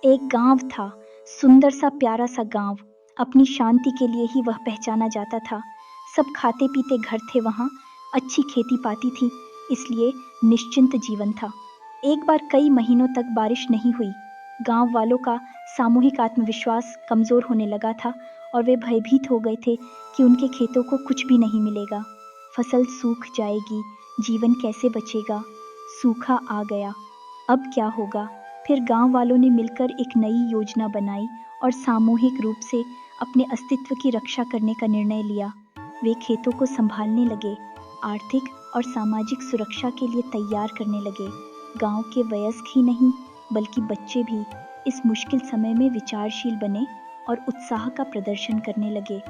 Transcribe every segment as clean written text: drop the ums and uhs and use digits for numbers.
एक गांव था, सुंदर सा प्यारा सा गांव। अपनी शांति के लिए ही वह पहचाना जाता था। सब खाते पीते घर थे वहाँ, अच्छी खेती पाती थी, इसलिए निश्चिंत जीवन था। एक बार कई महीनों तक बारिश नहीं हुई। गांव वालों का सामूहिक आत्मविश्वास कमजोर होने लगा था और वे भयभीत हो गए थे कि उनके खेतों को कुछ भी नहीं मिलेगा। फसल सूख जाएगी, जीवन कैसे बचेगा? सूखा आ गया, अब क्या होगा? फिर गांव वालों ने मिलकर एक नई योजना बनाई और सामूहिक रूप से अपने अस्तित्व की रक्षा करने का निर्णय लिया। वे खेतों को संभालने लगे, आर्थिक और सामाजिक सुरक्षा के लिए तैयार करने लगे। गांव के वयस्क ही नहीं बल्कि बच्चे भी इस मुश्किल समय में विचारशील बने और उत्साह का प्रदर्शन करने लगे।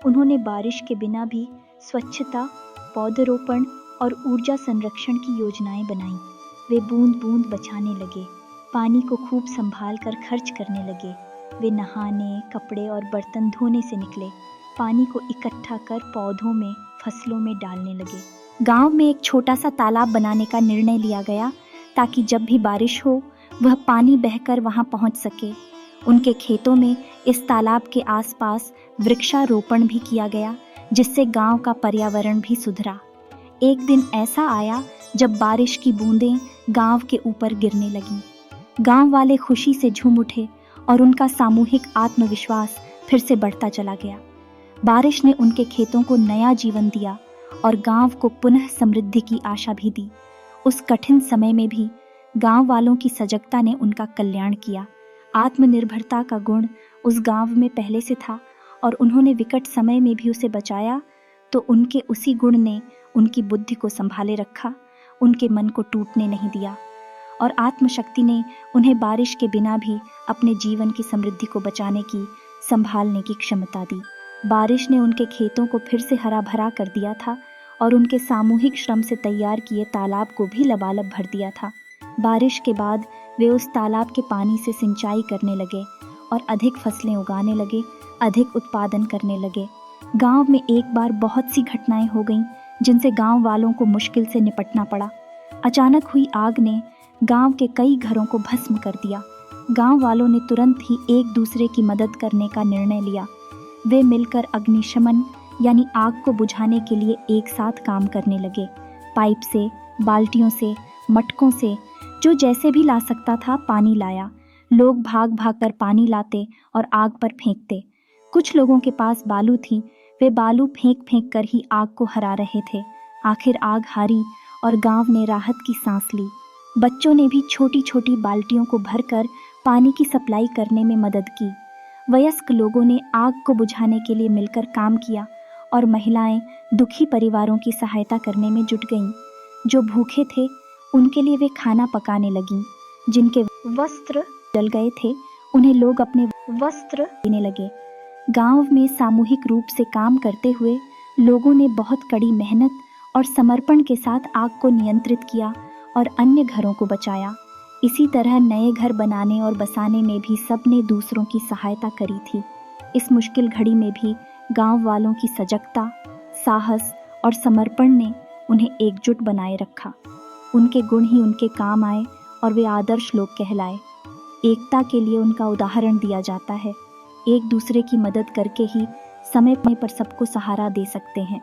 उन्होंने बारिश के बिना भी स्वच्छता, पौधरोपण और ऊर्जा संरक्षण की योजनाएं बनाई। वे बूंद बूंद बचाने लगे, पानी को खूब संभाल कर खर्च करने लगे। वे नहाने, कपड़े और बर्तन धोने से निकले, पानी को इकट्ठा कर पौधों में, फसलों में डालने लगे। गांव में एक छोटा सा तालाब बनाने का निर्णय लिया गया ताकि जब भी बारिश हो वह पानी बहकर वहां पहुंच सके। उनके खेतों में इस तालाब के आसपास वृक्षारोपण भी किया गया, जिससे गांव का पर्यावरण भी सुधरा। एक दिन ऐसा आया जब बारिश की बूंदें गांव के ऊपर गिरने लगीं। गांव वाले खुशी से झूम उठे और उनका सामूहिक आत्मविश्वास फिर से बढ़ता चला गया। बारिश ने उनके खेतों को नया जीवन दिया और गांव को पुनः समृद्धि की आशा भी दी। उस कठिन समय में भी गांव वालों की सजगता ने उनका कल्याण किया। आत्मनिर्भरता का गुण उस गांव में पहले से था और उन्होंने विकट समय में भी उसे बचाया, तो उनके उसी गुण ने उनकी बुद्धि को संभाले रखा, उनके मन को टूटने नहीं दिया और आत्मशक्ति ने उन्हें बारिश के बिना भी अपने जीवन की समृद्धि को बचाने की, संभालने की क्षमता दी। बारिश ने उनके खेतों को फिर से हरा भरा कर दिया था और उनके सामूहिक श्रम से तैयार किए तालाब को भी लबालब भर दिया था। बारिश के बाद वे उस तालाब के पानी से सिंचाई करने लगे और अधिक फसलें उगाने लगे, अधिक उत्पादन करने लगे। गांव में एक बार बहुत सी घटनाएं हो गईं जिनसे गांव वालों को मुश्किल से निपटना पड़ा। अचानक हुई आग ने गांव के कई घरों को भस्म कर दिया। गांव वालों ने तुरंत ही एक दूसरे की मदद करने का निर्णय लिया। वे मिलकर अग्निशमन यानी आग को बुझाने के लिए एक साथ काम करने लगे। पाइप से, बाल्टियों से, मटकों से, जो जैसे भी ला सकता था पानी लाया। लोग भाग भाग कर पानी लाते और आग पर फेंकते। कुछ लोगों के पास बालू थी, वे बालू फेंक फेंक कर ही आग को हरा रहे थे। आखिर आग हारी और गांव ने राहत की सांस ली। बच्चों ने भी छोटी छोटी बाल्टियों को भरकर पानी की सप्लाई करने में मदद की। वयस्क लोगों ने आग को बुझाने के लिए मिलकर काम किया और महिलाएं दुखी परिवारों की सहायता करने में जुट गईं। जो भूखे थे उनके लिए वे खाना पकाने लगीं। जिनके वस्त्र जल गए थे उन्हें लोग अपने वस्त्र देने लगे। गांव में सामूहिक रूप से काम करते हुए लोगों ने बहुत कड़ी मेहनत और समर्पण के साथ आग को नियंत्रित किया और अन्य घरों को बचाया। इसी तरह नए घर बनाने और बसाने में भी सबने दूसरों की सहायता करी थी। इस मुश्किल घड़ी में भी गांव वालों की सजगता, साहस और समर्पण ने उन्हें एकजुट बनाए रखा। उनके गुण ही उनके काम आए और वे आदर्श लोग कहलाए। एकता के लिए उनका उदाहरण दिया जाता है। एक दूसरे की मदद करके ही समय पर सबको सहारा दे सकते हैं।